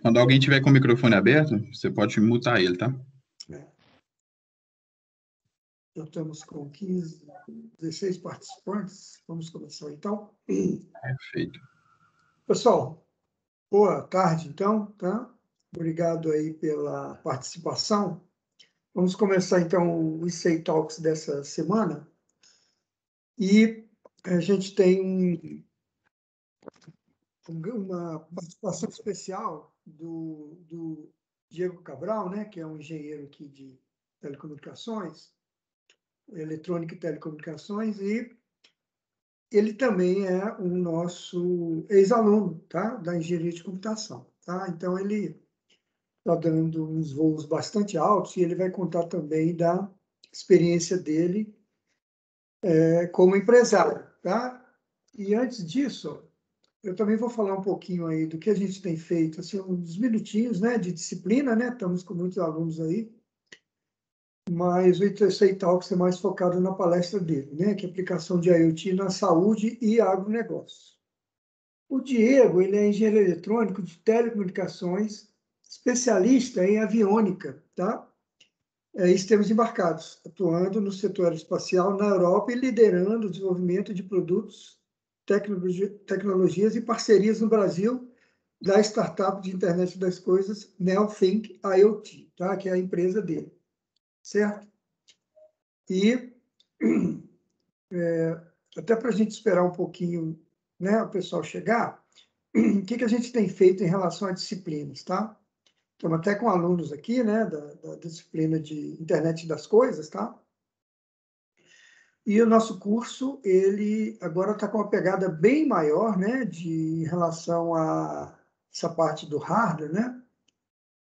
Quando alguém tiver com o microfone aberto, você pode mutar ele, tá? Já estamos com 15, 16 participantes. Vamos começar, então. Perfeito. Pessoal, boa tarde, então, tá? Obrigado aí pela participação. Vamos começar, então, o ICEI Talks dessa semana. E a gente tem uma participação especial do Diego Cabral, né, que é um engenheiro aqui de telecomunicações, eletrônica e telecomunicações, e ele também é o nosso ex-aluno, tá, da engenharia de computação, tá? Então, ele está dando uns voos bastante altos e ele vai contar também da experiência dele como empresário, tá? E antes disso, eu também vou falar um pouquinho aí do que a gente tem feito, assim, uns minutinhos, né, de disciplina, né? Estamos com muitos alunos aí, mas o ITC Talks é mais focado na palestra dele, né, que é aplicação de IoT na saúde e agronegócio. O Diego, ele é engenheiro eletrônico de telecomunicações, especialista em aviônica, tá? E sistemas embarcados, atuando no setor aeroespacial na Europa e liderando o desenvolvimento de produtos, tecnologias e parcerias no Brasil da startup de internet das coisas NeoThink IoT, tá? Que é a empresa dele, certo? E até para a gente esperar um pouquinho, né, o pessoal chegar, o que a gente tem feito em relação a disciplinas, tá? Estamos até com alunos aqui, né, da disciplina de internet das coisas, tá? E o nosso curso, ele agora está com uma pegada bem maior, né, em relação a essa parte do hardware, né?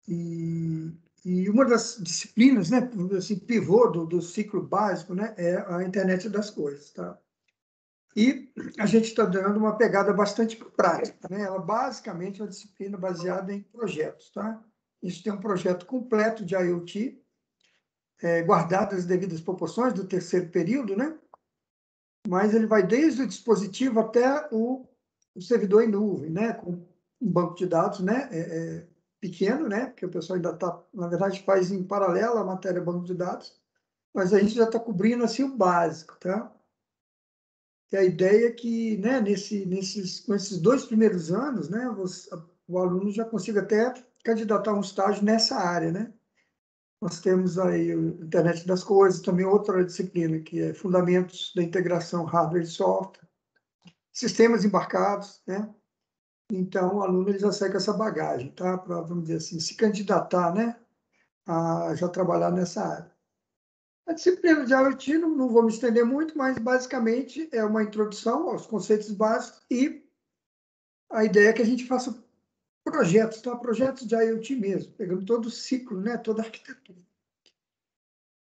E uma das disciplinas, né, assim, pivô do ciclo básico, né, é a internet das coisas, tá? E a gente está dando uma pegada bastante prática, né? Ela basicamente é uma disciplina baseada em projetos, tá? Isso tem um projeto completo de IoT, guardadas as devidas proporções do terceiro período, né? Mas ele vai desde o dispositivo até o servidor em nuvem, né? Com um banco de dados, né? Pequeno, né? Porque o pessoal ainda está, na verdade, faz em paralelo a matéria banco de dados, mas a gente já está cobrindo assim o básico, tá? E a ideia é que, né? Com esses 2 primeiros anos, né? O aluno já consiga até candidatar um estágio nessa área, né? Nós temos aí o Internet das Coisas, também outra disciplina, que é Fundamentos da Integração Hardware e Software, Sistemas Embarcados, né? Então, o aluno ele já sai com essa bagagem, tá? Para, vamos dizer assim, se candidatar, né? A já trabalhar nessa área. A disciplina de IoT, não vou me estender muito, mas, basicamente, é uma introdução aos conceitos básicos e a ideia é que a gente faça projetos, tá? Projetos de IoT mesmo, pegando todo o ciclo, né? Toda a arquitetura.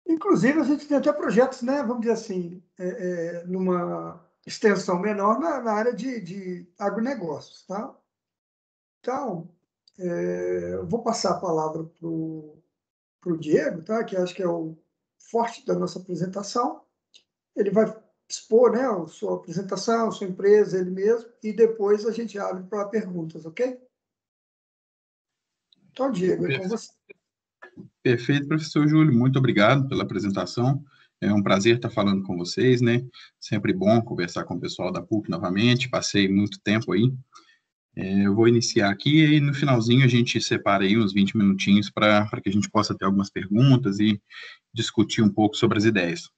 Inclusive, a gente tem até projetos, né, vamos dizer assim, numa extensão menor na área de agronegócios, tá? Então, eu vou passar a palavra para o Diego, tá? Que acho que é o forte da nossa apresentação. Ele vai expor, né, a sua apresentação, a sua empresa, ele mesmo, e depois a gente abre para perguntas, ok? Então, Diego, é com você. Perfeito, professor Júlio. Muito obrigado pela apresentação. É um prazer estar falando com vocês, né? Sempre bom conversar com o pessoal da PUC novamente. Passei muito tempo aí. Eu vou iniciar aqui e no finalzinho a gente separa aí uns 20 minutinhos para que a gente possa ter algumas perguntas e discutir um pouco sobre as ideias.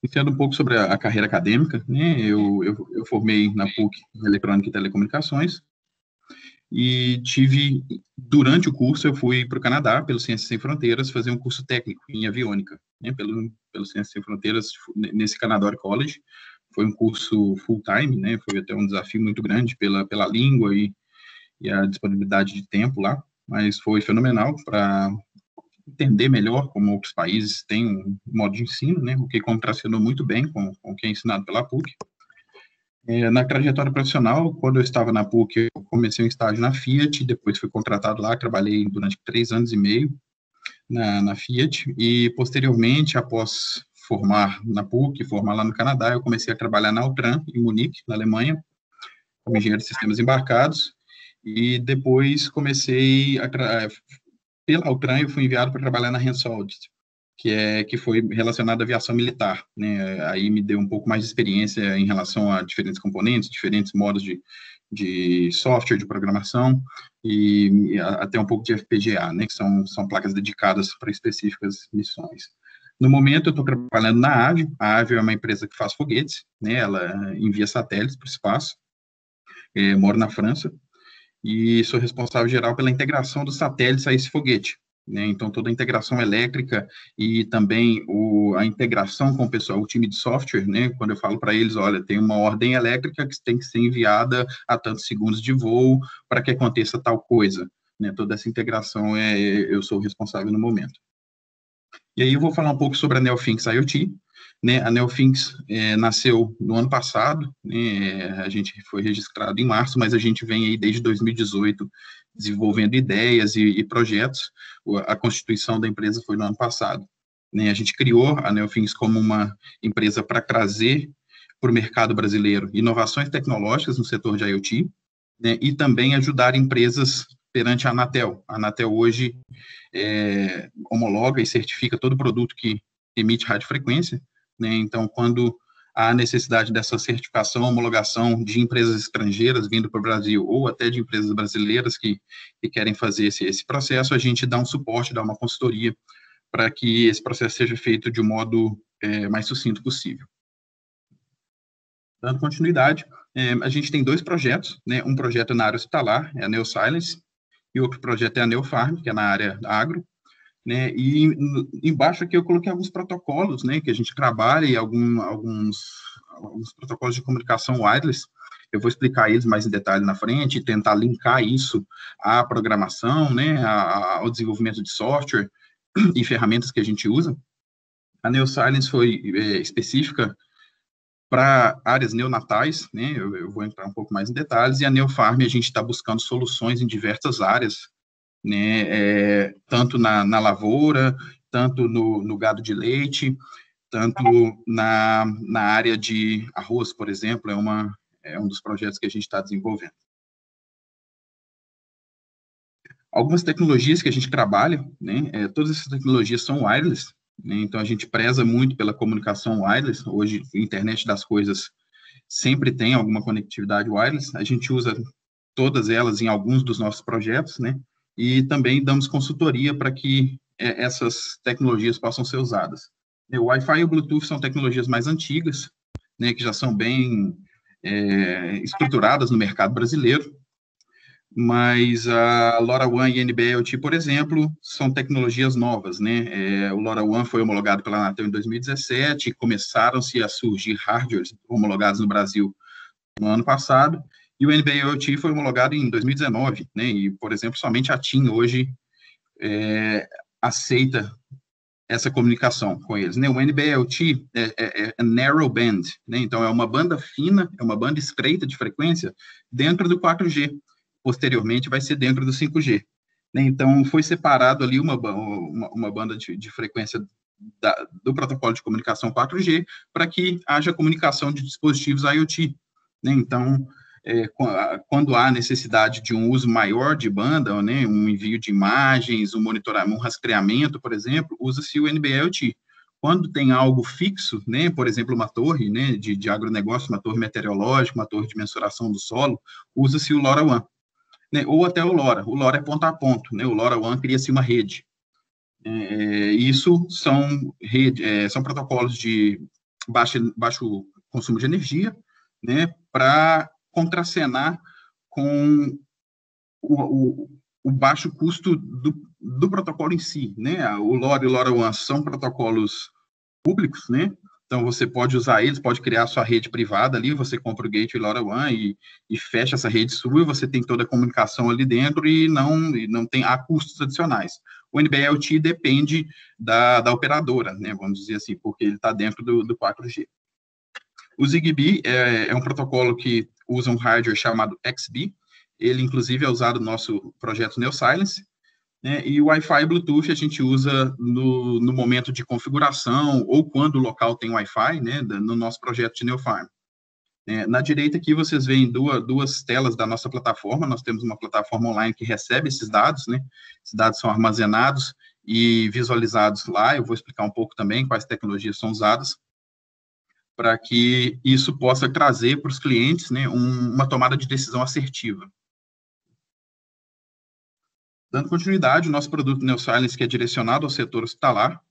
Iniciando um pouco sobre a carreira acadêmica, né? Eu formei na PUC em Eletrônica e Telecomunicações. E durante o curso, eu fui para o Canadá, pelo Ciências Sem Fronteiras, fazer um curso técnico em aviônica, né, pelo Ciências Sem Fronteiras, nesse Canadore College. Foi um curso full-time, né, foi até um desafio muito grande pela língua e a disponibilidade de tempo lá, mas foi fenomenal para entender melhor como outros países têm um modo de ensino, né, o que contracenou muito bem com o que é ensinado pela PUC. Na trajetória profissional, quando eu estava na PUC, eu comecei um estágio na Fiat, depois fui contratado lá, trabalhei durante 3 anos e meio na Fiat, e posteriormente, após formar na PUC, formar lá no Canadá, eu comecei a trabalhar na Altran, em Munique, na Alemanha, como engenheiro de sistemas embarcados, e depois comecei pela Ucrânia, eu fui enviado para trabalhar na Hensoldt, que foi relacionado à aviação militar, né? Aí me deu um pouco mais de experiência em relação a diferentes componentes, diferentes modos de software, de programação, e até um pouco de FPGA, né? Que são placas dedicadas para específicas missões. No momento, eu estou trabalhando na Avio. A Avio é uma empresa que faz foguetes, né? Ela envia satélites para o espaço. Moro na França, e sou responsável geral pela integração dos satélites a esse foguete, né? Então, toda a integração elétrica e também a integração com o pessoal, o time de software, né? Quando eu falo para eles, olha, tem uma ordem elétrica que tem que ser enviada a tantos segundos de voo para que aconteça tal coisa, né? Toda essa integração eu sou responsável no momento. E aí eu vou falar um pouco sobre a NeoFinx IoT, né? A NeoFinx nasceu no ano passado, né? A gente foi registrado em março, mas a gente vem aí desde 2018 desenvolvendo ideias e projetos. A constituição da empresa foi no ano passado, né? A gente criou a NeoFinx como uma empresa para trazer para o mercado brasileiro inovações tecnológicas no setor de IoT, né? E também ajudar empresas perante a Anatel. A Anatel hoje homologa e certifica todo produto que emite radiofrequência, né? Então, quando há necessidade dessa certificação, homologação de empresas estrangeiras vindo para o Brasil, ou até de empresas brasileiras que querem fazer esse processo, a gente dá um suporte, dá uma consultoria para que esse processo seja feito de um modo mais sucinto possível. Dando continuidade, a gente tem 2 projetos, né? Um projeto na área hospitalar, é a NeoSilence, e outro projeto é a NeoFarm, que é na área agro, né? E embaixo aqui eu coloquei alguns protocolos, né, que a gente trabalha, e alguns protocolos de comunicação wireless. Eu vou explicar eles mais em detalhe na frente, e tentar linkar isso à programação, né, ao desenvolvimento de software e ferramentas que a gente usa. A NeoSilence foi específica para áreas neonatais, né, eu vou entrar um pouco mais em detalhes, e a NeoFarm a gente está buscando soluções em diversas áreas, né, tanto na lavoura, tanto no gado de leite, tanto na área de arroz, por exemplo, é um dos projetos que a gente está desenvolvendo. Algumas tecnologias que a gente trabalha, né, todas essas tecnologias são wireless, né, então a gente preza muito pela comunicação wireless. Hoje, a internet das coisas sempre tem alguma conectividade wireless, a gente usa todas elas em alguns dos nossos projetos, né, e também damos consultoria para que essas tecnologias possam ser usadas. O Wi-Fi e o Bluetooth são tecnologias mais antigas, né, que já são bem estruturadas no mercado brasileiro, mas a LoRaWAN e NB-IoT, por exemplo, são tecnologias novas, né? O LoRaWAN foi homologado pela Anatel em 2017, e começaram-se a surgir hardwares homologados no Brasil no ano passado, e o NB-IoT foi homologado em 2019, né? E, por exemplo, somente a TIM hoje aceita essa comunicação com eles, né? O NB-IoT é narrow band, né? Então é uma banda fina, é uma banda estreita de frequência dentro do 4G. Posteriormente vai ser dentro do 5G, né? Então foi separado ali uma banda de frequência do protocolo de comunicação 4G para que haja comunicação de dispositivos IoT, né? Então, quando há necessidade de um uso maior de banda, né, um envio de imagens, um monitoramento, um rastreamento, por exemplo, usa-se o NB-IoT. Quando tem algo fixo, né, por exemplo, uma torre, né, de agronegócio, uma torre meteorológica, uma torre de mensuração do solo, usa-se o LoRaWAN, né, ou até o LoRa. O LoRa é ponto a ponto, né, o LoRaWAN cria-se uma rede. Isso são protocolos de baixo consumo de energia, né, para contracenar com o baixo custo do protocolo em si, né? O LoRa e o LoRaWAN são protocolos públicos, né? Então, você pode usar eles, pode criar a sua rede privada ali, você compra o gateway LoRaWAN e fecha essa rede sua, e você tem toda a comunicação ali dentro e não tem custos adicionais. O NB-IoT depende da operadora, né? Vamos dizer assim, porque ele está dentro do 4G. O Zigbee é um protocolo que usa um hardware chamado XBee, ele, inclusive, é usado no nosso projeto NeoSilence, né? E o Wi-Fi e Bluetooth a gente usa no momento de configuração ou quando o local tem Wi-Fi, né? No nosso projeto de NeoFarm. Na direita aqui vocês veem duas telas da nossa plataforma. Nós temos uma plataforma online que recebe esses dados, né? Esses dados são armazenados e visualizados lá. Eu vou explicar um pouco também quais tecnologias são usadas para que isso possa trazer para os clientes, né, uma tomada de decisão assertiva. Dando continuidade, o nosso produto NeoSilence, que é direcionado ao setor hospitalar,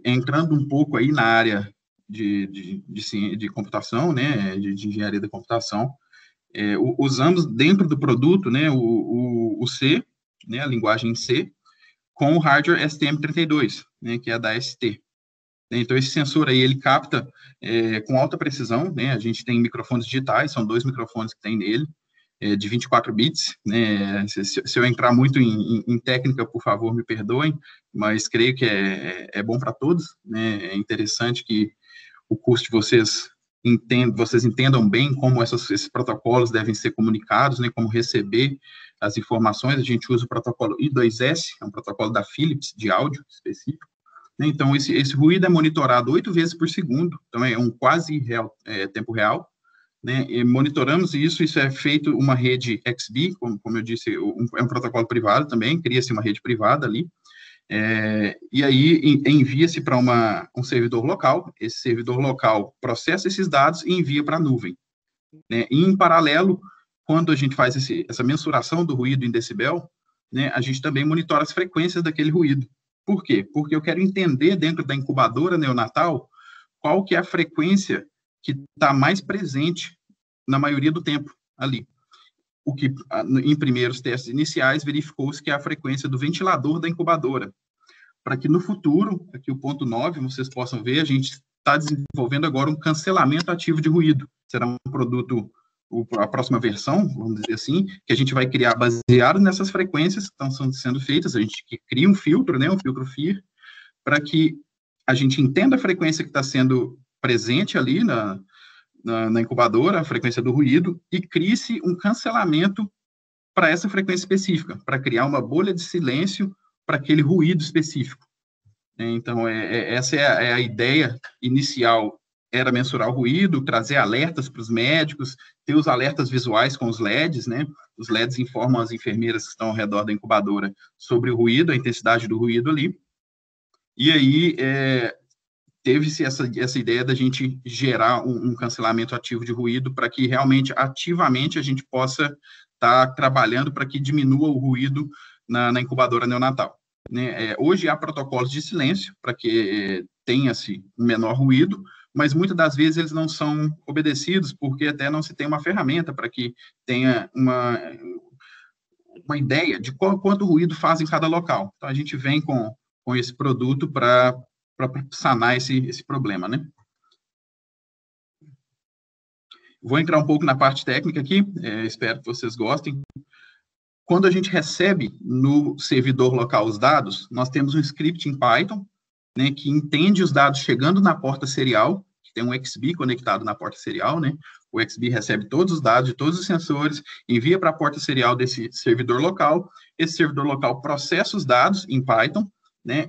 entrando um pouco aí na área de computação, né, de engenharia da computação, usamos dentro do produto, né, o C, né, a linguagem C, com o hardware STM32, né, que é da ST. Então, esse sensor aí, ele capta com alta precisão, né, a gente tem microfones digitais, são 2 microfones que tem nele, de 24 bits, né, se eu entrar muito em técnica, por favor, me perdoem, mas creio que é bom para todos, né, é interessante que o curso de vocês entendam bem como esses protocolos devem ser comunicados, né, como receber as informações. A gente usa o protocolo I2S, é um protocolo da Philips, de áudio específico. Então, esse ruído é monitorado 8 vezes por segundo, então é um quase real, tempo real, né? E monitoramos isso é feito uma rede XBee, como eu disse, é um protocolo privado também, cria-se uma rede privada ali, e aí envia-se para um servidor local, esse servidor local processa esses dados e envia para a nuvem, né? E, em paralelo, quando a gente faz essa mensuração do ruído em decibel, né, a gente também monitora as frequências daquele ruído. Por quê? Porque eu quero entender dentro da incubadora neonatal qual que é a frequência que está mais presente na maioria do tempo ali. O que, em primeiros testes iniciais, verificou-se que é a frequência do ventilador da incubadora. Para que no futuro, aqui o ponto 9, vocês possam ver, a gente está desenvolvendo agora um cancelamento ativo de ruído. Será um produto, a próxima versão, vamos dizer assim, que a gente vai criar baseado nessas frequências que estão sendo feitas. A gente cria um filtro, né, um filtro FIR, para que a gente entenda a frequência que está sendo presente ali na incubadora, a frequência do ruído, e crie-se um cancelamento para essa frequência específica, para criar uma bolha de silêncio para aquele ruído específico. Então, essa é a ideia inicial, era mensurar o ruído, trazer alertas para os médicos, ter os alertas visuais com os LEDs, né? Os LEDs informam as enfermeiras que estão ao redor da incubadora sobre o ruído, a intensidade do ruído ali. E aí, teve-se essa ideia da gente gerar um cancelamento ativo de ruído para que realmente, ativamente, a gente possa estar trabalhando para que diminua o ruído na incubadora neonatal. Né? Hoje há protocolos de silêncio para que tenha-se um menor ruído, mas muitas das vezes eles não são obedecidos porque até não se tem uma ferramenta para que tenha uma ideia de quanto ruído faz em cada local. Então, a gente vem com esse produto para sanar esse problema, né? Vou entrar um pouco na parte técnica aqui, espero que vocês gostem. Quando a gente recebe no servidor local os dados, nós temos um script em Python, né, que entende os dados chegando na porta serial, que tem um XBee conectado na porta serial, né? O XBee recebe todos os dados de todos os sensores, envia para a porta serial desse servidor local, esse servidor local processa os dados em Python, né?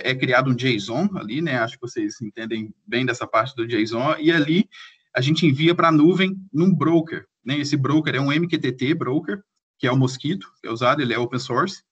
É criado um JSON ali, né? Acho que vocês entendem bem dessa parte do JSON, e ali a gente envia para a nuvem num broker, né? Esse broker é um MQTT broker, que é o Mosquito, que é usado, ele é open source,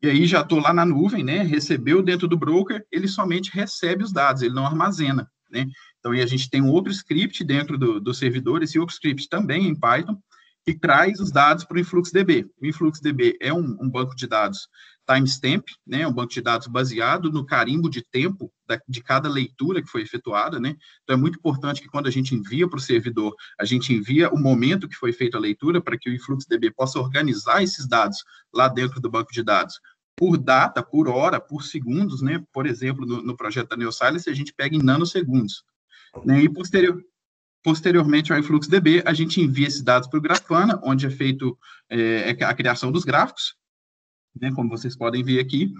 e aí já estou lá na nuvem, né, recebeu dentro do broker, ele somente recebe os dados, ele não armazena, né, então aí a gente tem um outro script dentro do servidor, esse outro script também em Python, que traz os dados para o InfluxDB. O InfluxDB é um banco de dados timestamp, né, um banco de dados baseado no carimbo de tempo de cada leitura que foi efetuada, né, então é muito importante que quando a gente envia para o servidor, a gente envia o momento que foi feita a leitura para que o InfluxDB possa organizar esses dados lá dentro do banco de dados, por data, por hora, por segundos, né, por exemplo, no projeto da NeoSilence, a gente pega em nanosegundos, né, e posteriormente ao InfluxDB, a gente envia esses dados para o Grafana, onde é feito a criação dos gráficos, né, como vocês podem ver aqui,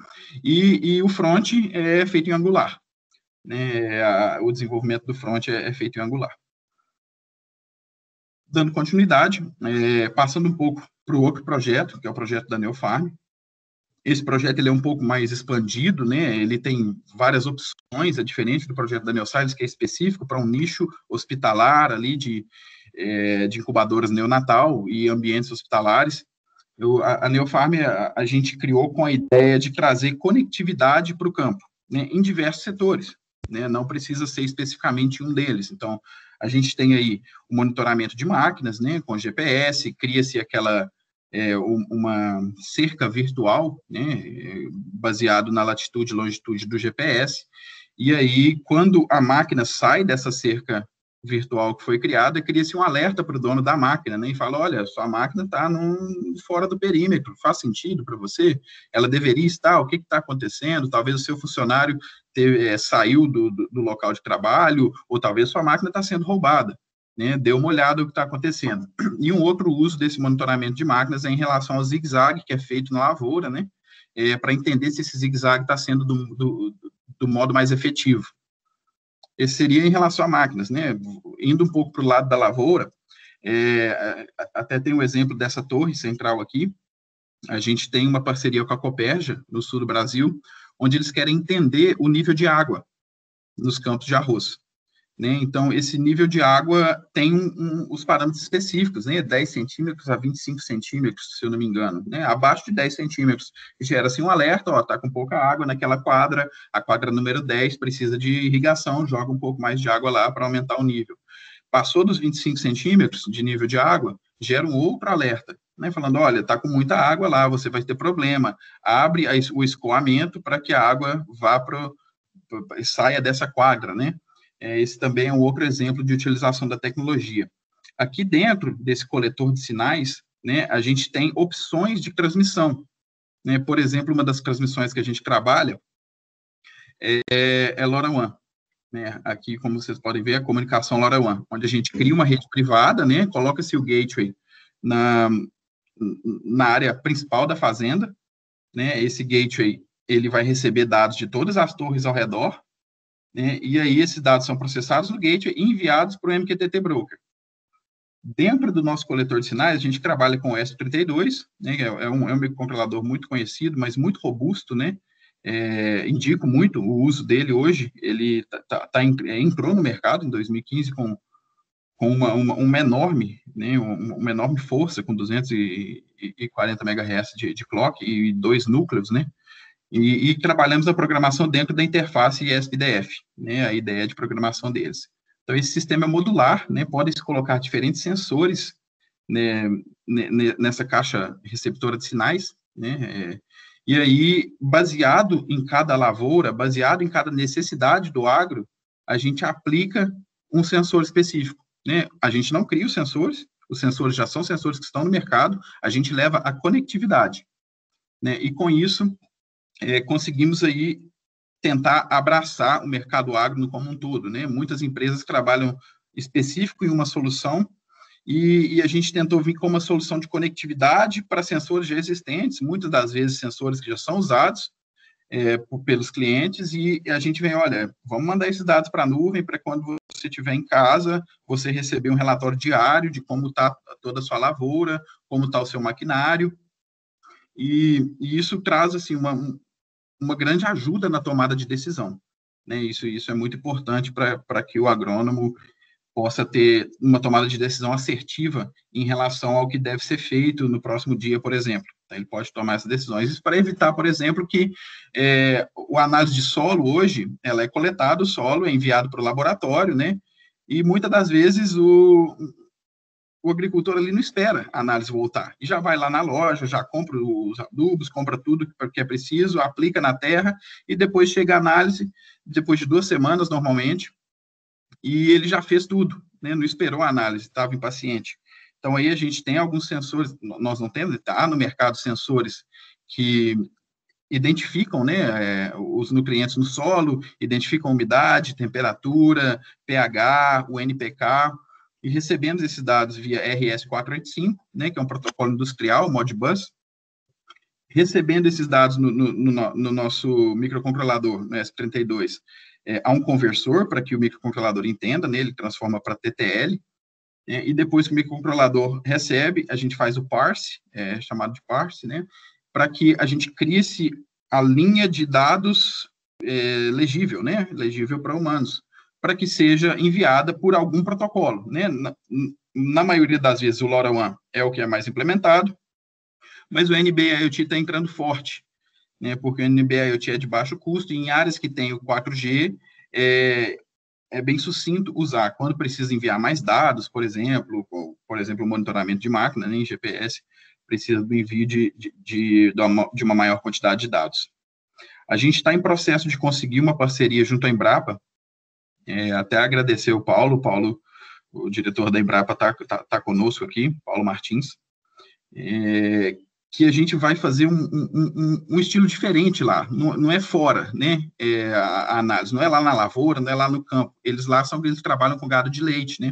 e o front é feito em Angular. Né, o desenvolvimento do front é feito em Angular. Dando continuidade, passando um pouco para o outro projeto, que é o projeto da NeoFarm. Esse projeto ele é um pouco mais expandido, né? Ele tem várias opções, é diferente do projeto da Neoscience, que é específico para um nicho hospitalar ali de incubadoras neonatal e ambientes hospitalares. A Neofarm, a gente criou com a ideia de trazer conectividade para o campo, né, em diversos setores, né, não precisa ser especificamente um deles. Então, a gente tem aí o monitoramento de máquinas, né, com GPS, cria-se uma cerca virtual, né, baseado na latitude e longitude do GPS, e aí, quando a máquina sai dessa cerca virtual que foi criada, cria-se um alerta para o dono da máquina, né, e fala, olha, sua máquina está fora do perímetro, faz sentido para você? Ela deveria estar? O que está acontecendo? Talvez o seu funcionário saiu do local de trabalho, ou talvez sua máquina está sendo roubada, né, dê uma olhada no que está acontecendo. E um outro uso desse monitoramento de máquinas é em relação ao zigue-zague, que é feito na lavoura, né, para entender se esse zigue-zague está sendo do modo mais efetivo. Esse seria em relação a máquinas, né? Indo um pouco para o lado da lavoura, até tem um exemplo dessa torre central aqui. A gente tem uma parceria com a Copérgia, no sul do Brasil, onde eles querem entender o nível de água nos campos de arroz, né? Então, esse nível de água tem os parâmetros específicos, né? 10 centímetros a 25 centímetros, se eu não me engano, né? Abaixo de 10 centímetros, gera-se um alerta, ó, tá com pouca água naquela quadra, a quadra número 10 precisa de irrigação, joga um pouco mais de água lá para aumentar o nível. Passou dos 25 centímetros de nível de água, gera um outro alerta, né? Falando, olha, tá com muita água lá, você vai ter problema, abre o escoamento para que a água saia dessa quadra, né? Esse também é um outro exemplo de utilização da tecnologia. Aqui dentro desse coletor de sinais, né, a gente tem opções de transmissão, né? Por exemplo, uma das transmissões que a gente trabalha é LoRaWAN, né? Aqui, como vocês podem ver, a comunicação LoRaWAN, onde a gente cria uma rede privada, né? Coloca-se o gateway na área principal da fazenda, né? Esse gateway ele vai receber dados de todas as torres ao redor, né, e aí esses dados são processados no gateway e enviados para o MQTT Broker. Dentro do nosso coletor de sinais, a gente trabalha com o ESP32, né, é um microcontrolador muito conhecido, mas muito robusto, né, indico muito o uso dele hoje, ele entrou no mercado em 2015 com uma enorme, né, uma enorme força, com 240 MHz de clock e 2 núcleos, né, e trabalhamos a programação dentro da interface ESP-DF, né, a ideia de programação deles. Então, esse sistema é modular, né, pode-se colocar diferentes sensores, né, nessa caixa receptora de sinais, né, e aí, baseado em cada lavoura, baseado em cada necessidade do agro, a gente aplica um sensor específico, né, a gente não cria os sensores já são sensores que estão no mercado, a gente leva a conectividade, né, e com isso, conseguimos aí tentar abraçar o mercado agro como um todo, né? Muitas empresas trabalham específico em uma solução e a gente tentou vir com uma solução de conectividade para sensores já existentes, muitas das vezes sensores que já são usados pelos clientes, e a gente vem, olha, vamos mandar esses dados para a nuvem para quando você estiver em casa, você receber um relatório diário de como está toda a sua lavoura, como está o seu maquinário, e isso traz, assim, uma grande ajuda na tomada de decisão, né? Isso é muito importante para que o agrônomo possa ter uma tomada de decisão assertiva em relação ao que deve ser feito no próximo dia, por exemplo. Ele pode tomar essas decisões. Isso para evitar, por exemplo, que a análise de solo hoje, ela é coletada, o solo é enviado para o laboratório, né? E muitas das vezes o agricultor ali não espera a análise voltar, e já vai lá na loja, já compra os adubos, compra tudo que é preciso, aplica na terra, e depois chega a análise, depois de 2 semanas, normalmente, e ele já fez tudo, né? Não esperou a análise, estava impaciente. Então, aí a gente tem alguns sensores, nós não temos, está no mercado sensores que identificam, né, os nutrientes no solo, identificam umidade, temperatura, pH, o NPK, e recebemos esses dados via RS-485, né, que é um protocolo industrial, Modbus, recebendo esses dados no nosso microcontrolador, no S32, há um conversor para que o microcontrolador entenda, né, ele transforma para TTL, e depois que o microcontrolador recebe, a gente faz o parse, chamado de parse, né, para que a gente crie a linha de dados legível, né? Legível para humanos, para que seja enviada por algum protocolo, né? Na maioria das vezes, o LoRaWAN é o que é mais implementado, mas o NB-IoT está entrando forte, né? Porque o NB-IoT é de baixo custo, e em áreas que tem o 4G, é bem sucinto usar. Quando precisa enviar mais dados, por exemplo, o monitoramento de máquina, né, em GPS, precisa do envio de uma maior quantidade de dados. A gente está em processo de conseguir uma parceria junto à Embrapa, até agradecer o Paulo, o diretor da Embrapa está conosco aqui, Paulo Martins, que a gente vai fazer um estilo diferente lá, não é fora, né, a análise, não é lá na lavoura, não é lá no campo, eles trabalham com gado de leite, né,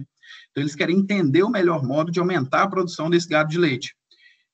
então eles querem entender o melhor modo de aumentar a produção desse gado de leite.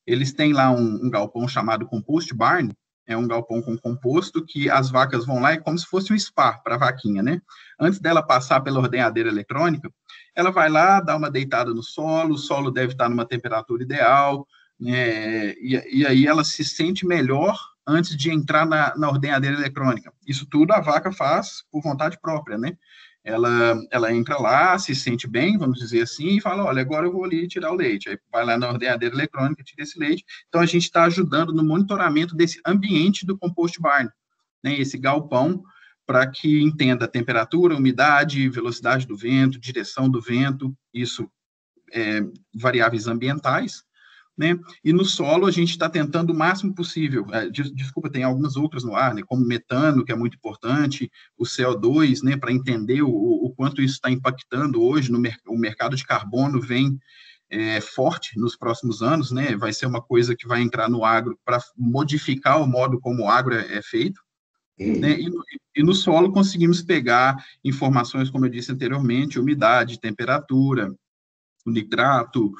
Eles têm lá um galpão chamado Compost Barn, é um galpão com composto que as vacas vão lá, é como se fosse um spa para a vaquinha, né? Antes dela passar pela ordenhadeira eletrônica, ela vai lá, dá uma deitada no solo, o solo deve estar numa temperatura ideal, né? E aí ela se sente melhor antes de entrar na ordenhadeira eletrônica. Isso tudo a vaca faz por vontade própria, né? Ela entra lá, se sente bem, vamos dizer assim, e fala, olha, agora eu vou ali tirar o leite. Aí vai lá na ordenhadeira eletrônica, tira esse leite. Então, a gente está ajudando no monitoramento desse ambiente do compost barn, né, esse galpão, para que entenda a temperatura, umidade, velocidade do vento, direção do vento, isso variáveis ambientais, né? E no solo a gente está tentando o máximo possível. Desculpa, tem algumas outras no ar, né? Como metano, que é muito importante, o CO2, né? Para entender o quanto isso está impactando hoje o mercado de carbono vem forte nos próximos anos, né? Vai ser uma coisa que vai entrar no agro para modificar o modo como o agro é feito. Né? E no solo conseguimos pegar informações, como eu disse anteriormente, umidade, temperatura, o nitrato,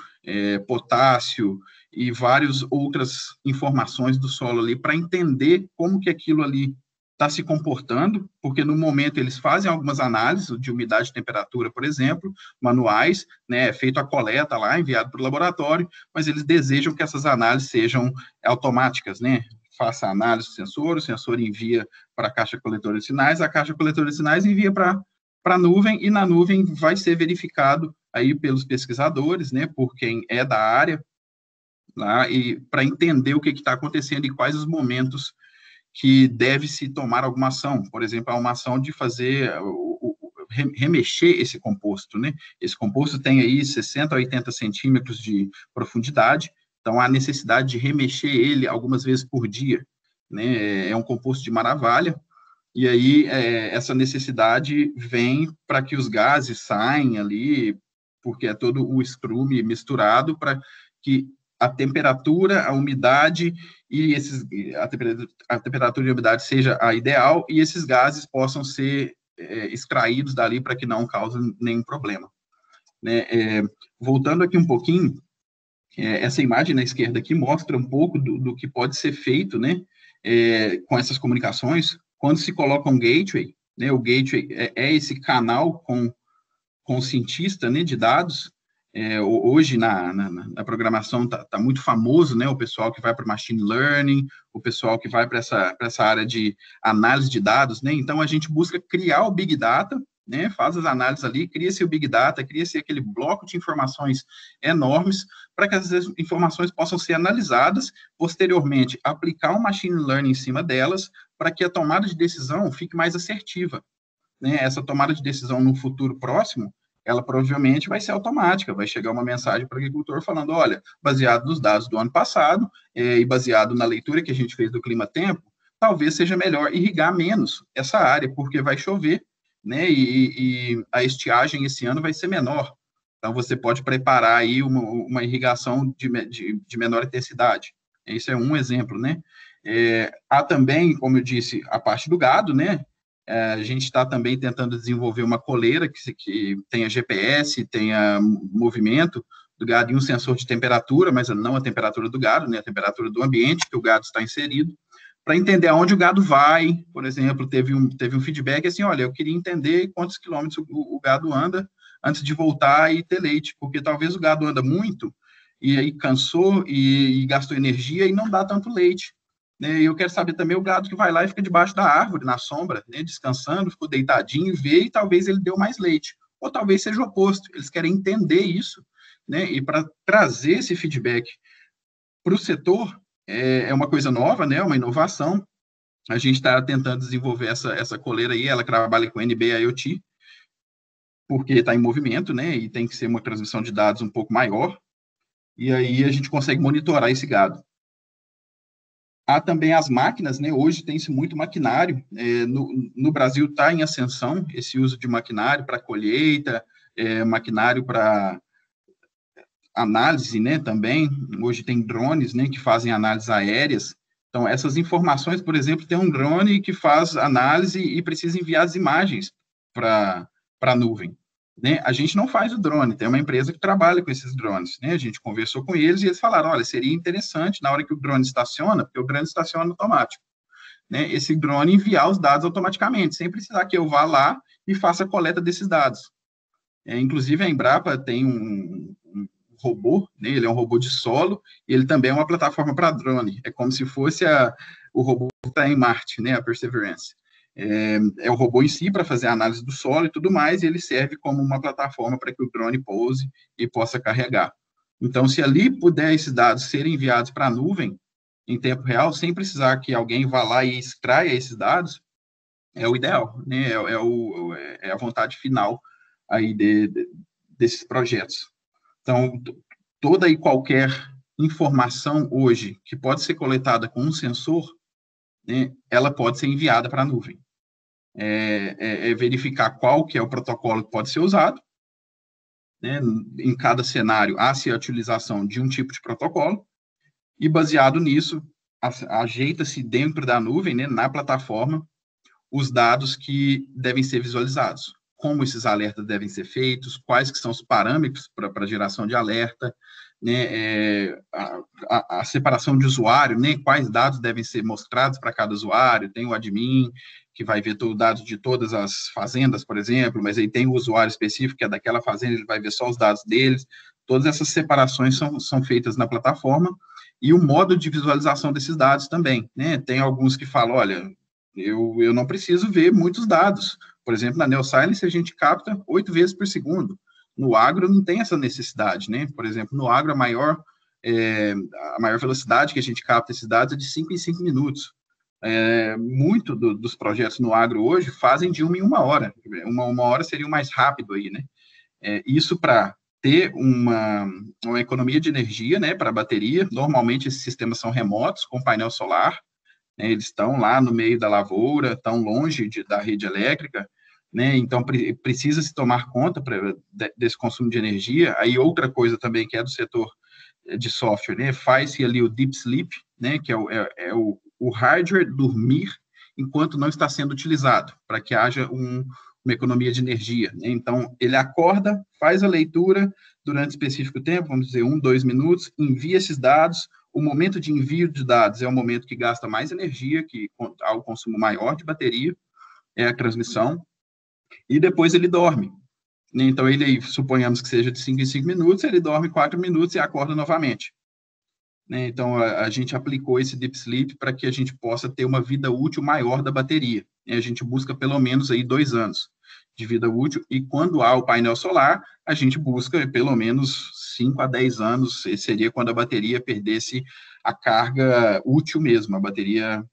potássio e várias outras informações do solo ali para entender como que aquilo ali está se comportando, porque no momento eles fazem algumas análises de umidade e temperatura, por exemplo, manuais, né, é feito a coleta lá, enviado para o laboratório, mas eles desejam que essas análises sejam automáticas, né, faça a análise do sensor, o sensor envia para a caixa coletora de sinais, a caixa coletora de sinais envia para a nuvem, e na nuvem vai ser verificado aí pelos pesquisadores, né, por quem é da área, lá, e para entender o que está acontecendo e quais os momentos que deve-se tomar alguma ação. Por exemplo, uma ação de fazer, remexer esse composto, né? Esse composto tem aí 60 a 80 centímetros de profundidade, então há necessidade de remexer ele algumas vezes por dia, né? É um composto de maravilha, e aí essa necessidade vem para que os gases saem ali, porque é todo o estrume misturado, para que a temperatura, a umidade e a temperatura e a umidade seja a ideal, e esses gases possam ser extraídos dali para que não causem nenhum problema. Né? Voltando aqui um pouquinho, essa imagem na esquerda aqui mostra um pouco do que pode ser feito, né, com essas comunicações, quando se coloca um gateway, né, o gateway é esse canal com o cientista, né, de dados. Hoje na programação tá muito famoso, né, o pessoal que vai para machine learning, o pessoal que vai para essa área de análise de dados, né, então a gente busca criar o Big Data, né, faz as análises ali, cria-se o Big Data, cria-se aquele bloco de informações enormes, para que essas informações possam ser analisadas, posteriormente aplicar um machine learning em cima delas, para que a tomada de decisão fique mais assertiva, né, essa tomada de decisão no futuro próximo, ela provavelmente vai ser automática, vai chegar uma mensagem para o agricultor falando, olha, baseado nos dados do ano passado, e baseado na leitura que a gente fez do clima-tempo, talvez seja melhor irrigar menos essa área, porque vai chover, né, e a estiagem esse ano vai ser menor. Então, você pode preparar aí uma irrigação de menor intensidade. Esse é um exemplo, né? Há também, como eu disse, a parte do gado, né? A gente está também tentando desenvolver uma coleira que tenha GPS, tenha movimento do gado e um sensor de temperatura, mas não a temperatura do gado, né? A temperatura do ambiente que o gado está inserido, para entender aonde o gado vai. Por exemplo, teve um feedback assim, olha, eu queria entender quantos quilômetros o gado anda antes de voltar e ter leite, porque talvez o gado anda muito e aí cansou e gastou energia e não dá tanto leite. Né? E eu quero saber também o gado que vai lá e fica debaixo da árvore, na sombra, né, descansando, ficou deitadinho, vê e talvez ele deu mais leite. Ou talvez seja o oposto, eles querem entender isso, né? E para trazer esse feedback para o setor, é uma coisa nova, né? Uma inovação. A gente está tentando desenvolver essa coleira aí, ela trabalha com NB-IoT, porque está em movimento, né? E tem que ser uma transmissão de dados um pouco maior, e aí a gente consegue monitorar esse gado. Há também as máquinas, né? Hoje tem-se muito maquinário. No Brasil está em ascensão esse uso de maquinário para colheita, maquinário para análise, né? Também. Hoje tem drones, né? Que fazem análises aéreas. Então, essas informações, por exemplo, tem um drone que faz análise e precisa enviar as imagens para a nuvem. Né? A gente não faz o drone, tem uma empresa que trabalha com esses drones. Né? A gente conversou com eles e eles falaram, olha, seria interessante, na hora que o drone estaciona, porque o drone estaciona automático, né? Esse drone enviar os dados automaticamente, sem precisar que eu vá lá e faça a coleta desses dados. Inclusive, a Embrapa tem um robô, né? Ele é um robô de solo, e ele também é uma plataforma para drone. É como se fosse o robô que está em Marte, né? A Perseverance. O robô em si para fazer a análise do solo e tudo mais, e ele serve como uma plataforma para que o drone pouse e possa carregar. Então, se ali puder esses dados serem enviados para a nuvem em tempo real, sem precisar que alguém vá lá e extraia esses dados, é o ideal, né? É a vontade final aí desses projetos. Então, toda e qualquer informação hoje que pode ser coletada com um sensor, né, ela pode ser enviada para a nuvem. Verificar qual que é o protocolo que pode ser usado, né, em cada cenário há-se a utilização de um tipo de protocolo, e baseado nisso, ajeita-se dentro da nuvem, né, na plataforma, os dados que devem ser visualizados, como esses alertas devem ser feitos, quais que são os parâmetros para geração de alerta, né, a separação de usuário, né, quais dados devem ser mostrados para cada usuário, tem o admin, que vai ver os dados de todas as fazendas, por exemplo, mas aí tem o usuário específico, que é daquela fazenda, ele vai ver só os dados deles, todas essas separações são feitas na plataforma, e o modo de visualização desses dados também, né, tem alguns que falam, olha, eu não preciso ver muitos dados, por exemplo, na NeoSilence a gente capta 8 vezes por segundo, no agro não tem essa necessidade, né, por exemplo, no agro a maior velocidade que a gente capta esses dados é de 5 em 5 minutos, muito dos projetos no agro hoje fazem de 1 em 1 hora, uma hora seria o mais rápido aí, né, isso para ter uma economia de energia, né, para a bateria, normalmente esses sistemas são remotos, com painel solar, né, eles estão lá no meio da lavoura, estão longe da rede elétrica, né, então precisa se tomar conta desse consumo de energia. Aí outra coisa também que é do setor de software, né, faz-se ali o deep sleep, né, que é o hardware dormir enquanto não está sendo utilizado, para que haja uma economia de energia, né? Então, ele acorda, faz a leitura durante específico tempo, vamos dizer, 1, 2 minutos, envia esses dados. O momento de envio de dados é o momento que gasta mais energia, que há o consumo maior de bateria, é a transmissão, e depois ele dorme. Então, ele, suponhamos que seja de 5 em 5 minutos, ele dorme 4 minutos e acorda novamente. Então, a gente aplicou esse Deep Sleep para que a gente possa ter uma vida útil maior da bateria. A gente busca pelo menos aí 2 anos de vida útil, e quando há o painel solar, a gente busca pelo menos 5 a 10 anos, esse seria quando a bateria perdesse a carga útil mesmo, a bateria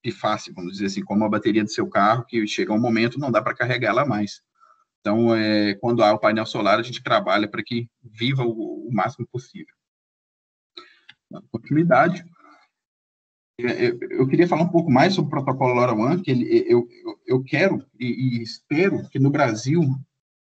pifasse, vamos dizer assim, como a bateria do seu carro, que chega um momento não dá para carregá-la mais. Então, quando há o painel solar, a gente trabalha para que viva o máximo possível. Na continuidade, eu queria falar um pouco mais sobre o protocolo LoRaWAN, que eu quero e espero que no Brasil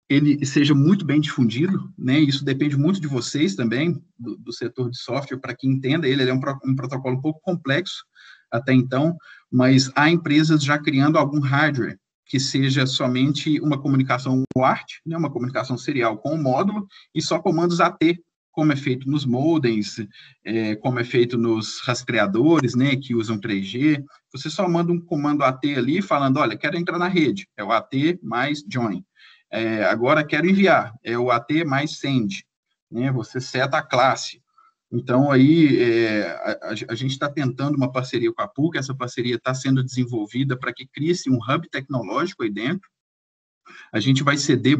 ele seja muito bem difundido, né? Isso depende muito de vocês também, do setor de software, para que entenda ele é um protocolo um pouco complexo até então, mas há empresas já criando algum hardware que seja somente uma comunicação UART, né? Uma comunicação serial com o módulo, e só comandos AT, como é feito nos modems, como é feito nos rastreadores, né, que usam 3G, você só manda um comando AT ali, falando, olha, quero entrar na rede, é o AT mais join. Agora quero enviar, é o AT mais send, né, você seta a classe. Então, aí, a gente está tentando uma parceria com a PUC, essa parceria está sendo desenvolvida para que crie-se um hub tecnológico aí dentro. A gente vai ceder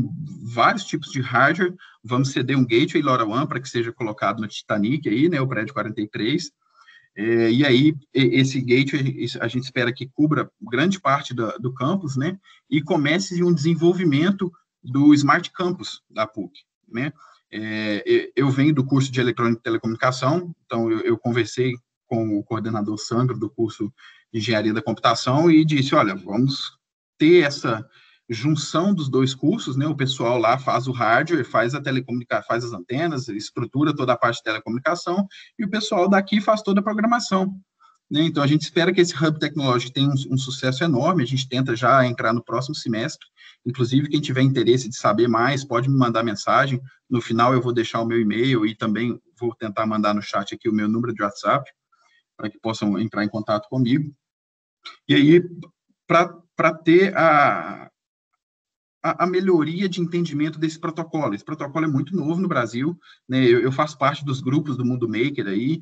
vários tipos de hardware, vamos ceder um gateway LoRaWAN para que seja colocado no Titanic, aí, né, o prédio 43, e aí, esse gateway, a gente espera que cubra grande parte do campus, né, e comece um desenvolvimento do Smart Campus da PUC, né. Eu venho do curso de Eletrônica e Telecomunicação, então eu conversei com o coordenador Sandro do curso de Engenharia da Computação e disse, olha, vamos ter essa junção dos dois cursos, né? O pessoal lá faz o hardware, faz a telecomunicação, faz as antenas, estrutura toda a parte de telecomunicação, e o pessoal daqui faz toda a programação, né? Então, a gente espera que esse hub tecnológico tenha um sucesso enorme, a gente tenta já entrar no próximo semestre, inclusive, quem tiver interesse de saber mais, pode me mandar mensagem, no final eu vou deixar o meu e-mail e também vou tentar mandar no chat aqui o meu número de WhatsApp, para que possam entrar em contato comigo. E aí, para ter a melhoria de entendimento desse protocolo. Esse protocolo é muito novo no Brasil, né? Eu faço parte dos grupos do Mundo Maker aí,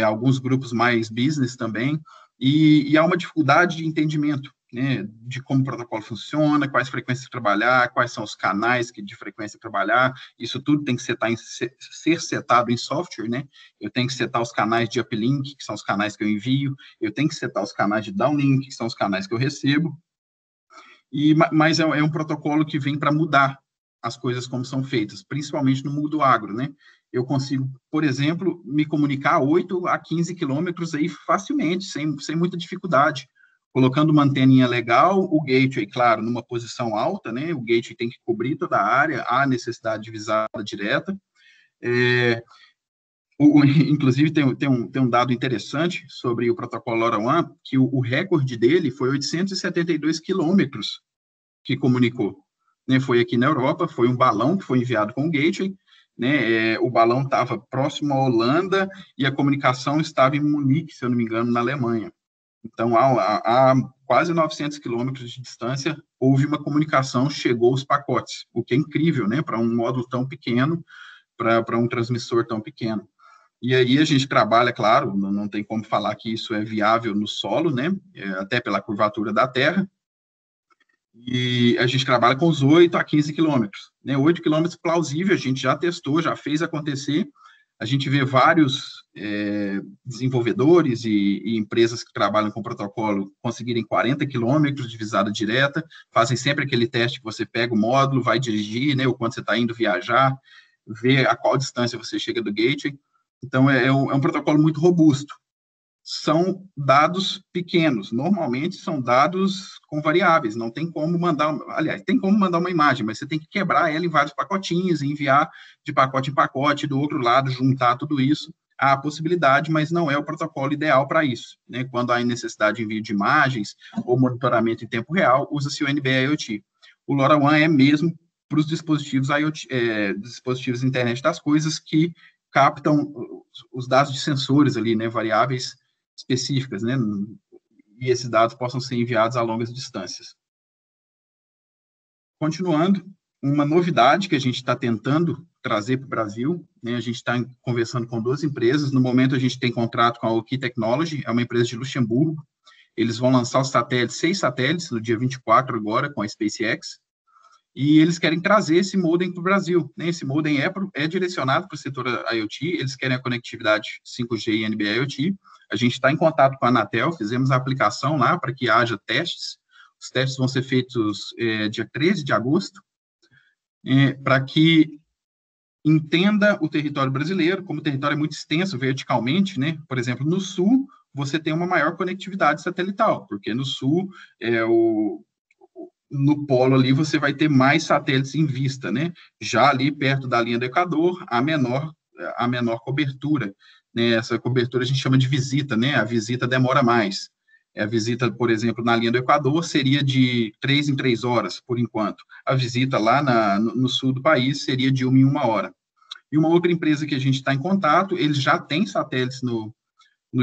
alguns grupos mais business também, e há uma dificuldade de entendimento, né, de como o protocolo funciona, quais frequências trabalhar, quais são os canais de frequência trabalhar, isso tudo tem que ser setado em software, né? Eu tenho que setar os canais de uplink, que são os canais que eu envio, eu tenho que setar os canais de downlink, que são os canais que eu recebo, mas é um protocolo que vem para mudar as coisas como são feitas, principalmente no mundo agro, né? Eu consigo, por exemplo, me comunicar 8 a 15 quilômetros aí facilmente, sem muita dificuldade. Colocando uma anteninha legal, o gateway, claro, numa posição alta, né? O gateway tem que cobrir toda a área, há necessidade de visada direta. Inclusive, tem um dado interessante sobre o protocolo LoRaWAN, que o recorde dele foi 872 quilômetros que comunicou. Né? Foi aqui na Europa, foi um balão que foi enviado com o gateway, né? O balão estava próximo à Holanda e a comunicação estava em Munique, se eu não me engano, na Alemanha. Então, a quase 900 quilômetros de distância, houve uma comunicação, chegou os pacotes, o que é incrível, né? Para um módulo tão pequeno, para um transmissor tão pequeno. E aí a gente trabalha, claro, não tem como falar que isso é viável no solo, né? Até pela curvatura da Terra. E a gente trabalha com os 8 a 15 quilômetros. Né? 8 quilômetros plausível, a gente já testou, já fez acontecer. A gente vê vários desenvolvedores e empresas que trabalham com protocolo conseguirem 40 quilômetros de visada direta, fazem sempre aquele teste que você pega o módulo, vai dirigir, né, o quanto você está indo viajar, vê a qual distância você chega do gateway. Então, é um protocolo muito robusto. São dados pequenos, normalmente são dados com variáveis, não tem como mandar, aliás, tem como mandar uma imagem, mas você tem que quebrar ela em vários pacotinhos e enviar de pacote em pacote, do outro lado, juntar tudo isso. Há a possibilidade, mas não é o protocolo ideal para isso, né? Quando há necessidade de envio de imagens ou monitoramento em tempo real, usa-se o NB-IoT. O LoRaWAN é mesmo para os dispositivos IoT, dispositivos de internet das coisas que captam os dados de sensores ali, né, variáveis específicas, né, e esses dados possam ser enviados a longas distâncias. Continuando, uma novidade que a gente está tentando trazer para o Brasil, né, a gente está conversando com 2 empresas, no momento a gente tem contrato com a Oki Technology, é uma empresa de Luxemburgo, eles vão lançar os satélites, 6 satélites, no dia 24 agora, com a SpaceX, e eles querem trazer esse modem para o Brasil. Né? Esse modem é direcionado para o setor IoT, eles querem a conectividade 5G e NB-IoT. A gente está em contato com a Anatel, fizemos a aplicação lá para que haja testes. Os testes vão ser feitos dia 13 de agosto, para que entenda o território brasileiro, como o território é muito extenso verticalmente, né? Por exemplo, no sul, você tem uma maior conectividade satelital, porque no sul, no polo ali você vai ter mais satélites em vista, né? Já ali perto da linha do Equador, a menor cobertura, né? Essa cobertura a gente chama de visita, né? A visita demora mais. A visita, por exemplo, na linha do Equador seria de 3 em 3 horas, por enquanto. A visita lá no sul do país seria de 1 em 1 hora. E uma outra empresa que a gente está em contato, eles já têm satélites no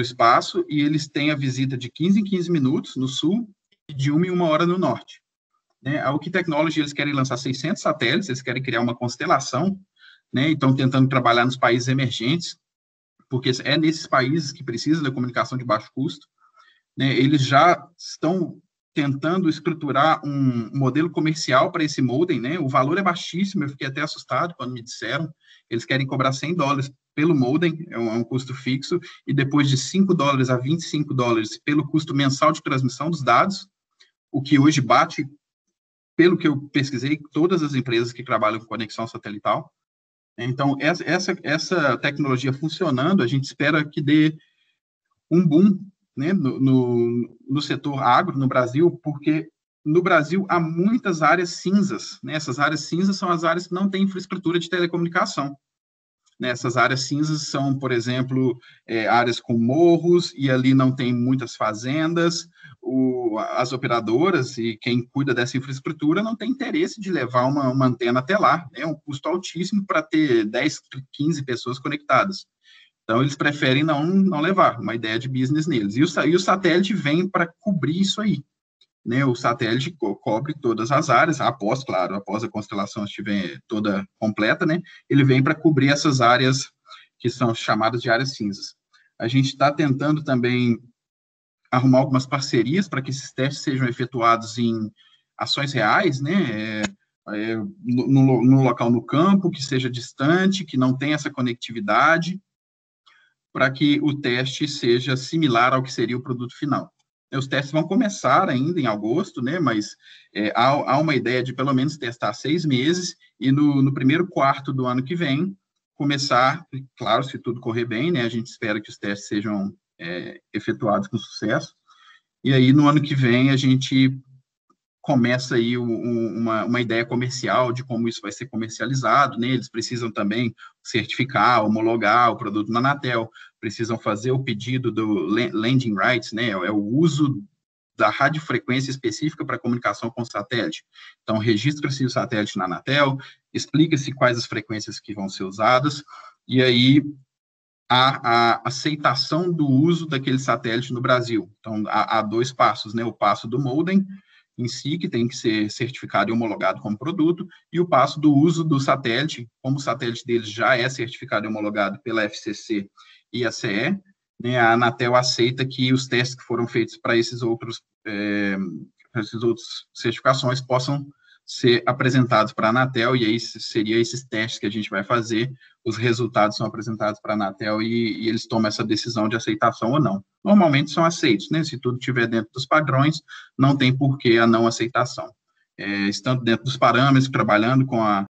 espaço e eles têm a visita de 15 em 15 minutos no sul e de 1 em 1 hora no norte. Né? A Oki Technology, eles querem lançar 600 satélites, eles querem criar uma constelação, né? Então tentando trabalhar nos países emergentes, porque é nesses países que precisam da comunicação de baixo custo, né, eles já estão tentando estruturar um modelo comercial para esse modem, né, o valor é baixíssimo, eu fiquei até assustado quando me disseram, eles querem cobrar $100 pelo modem, é um custo fixo, e depois de $5 a $25 pelo custo mensal de transmissão dos dados, o que hoje bate, pelo que eu pesquisei, todas as empresas que trabalham com conexão satelital. Então, essa tecnologia funcionando, a gente espera que dê um boom, né, no setor agro, no Brasil, porque no Brasil há muitas áreas cinzas, né? Essas áreas cinzas são as áreas que não têm infraestrutura de telecomunicação. Essas áreas cinzas são, por exemplo, áreas com morros, e ali não tem muitas fazendas, as operadoras e quem cuida dessa infraestrutura não tem interesse de levar uma antena até lá, é um custo altíssimo para ter 10, 15 pessoas conectadas. Então, eles preferem não levar uma ideia de business neles. E o satélite vem para cobrir isso aí. Né, o satélite cobre todas as áreas, após a constelação estiver toda completa, né, ele vem para cobrir essas áreas que são chamadas de áreas cinzas. A gente está tentando também arrumar algumas parcerias para que esses testes sejam efetuados em ações reais, né, no local no campo, que seja distante, que não tenha essa conectividade, para que o teste seja similar ao que seria o produto final. Os testes vão começar ainda em agosto, né, mas há uma ideia de pelo menos testar 6 meses, e no primeiro quarto do ano que vem, começar, claro, se tudo correr bem, né, a gente espera que os testes sejam efetuados com sucesso, e aí no ano que vem a gente começa aí uma ideia comercial de como isso vai ser comercializado, né? Eles precisam também certificar, homologar o produto na Anatel, precisam fazer o pedido do landing rights, né? É o uso da radiofrequência específica para comunicação com o satélite. Então, registra-se o satélite na Anatel, explica-se quais as frequências que vão ser usadas, e aí a aceitação do uso daquele satélite no Brasil. Então, há 2 passos, né? O passo do modem em si, que tem que ser certificado e homologado como produto, e o passo do uso do satélite, como o satélite deles já é certificado e homologado pela FCC e a CE, né, a Anatel aceita que os testes que foram feitos para essas outras certificações possam ser apresentados para a Anatel, e aí seria esses testes que a gente vai fazer, os resultados são apresentados para a Anatel e eles tomam essa decisão de aceitação ou não. Normalmente são aceitos, né? Se tudo estiver dentro dos padrões, não tem por que a não aceitação. Estando dentro dos parâmetros, trabalhando com a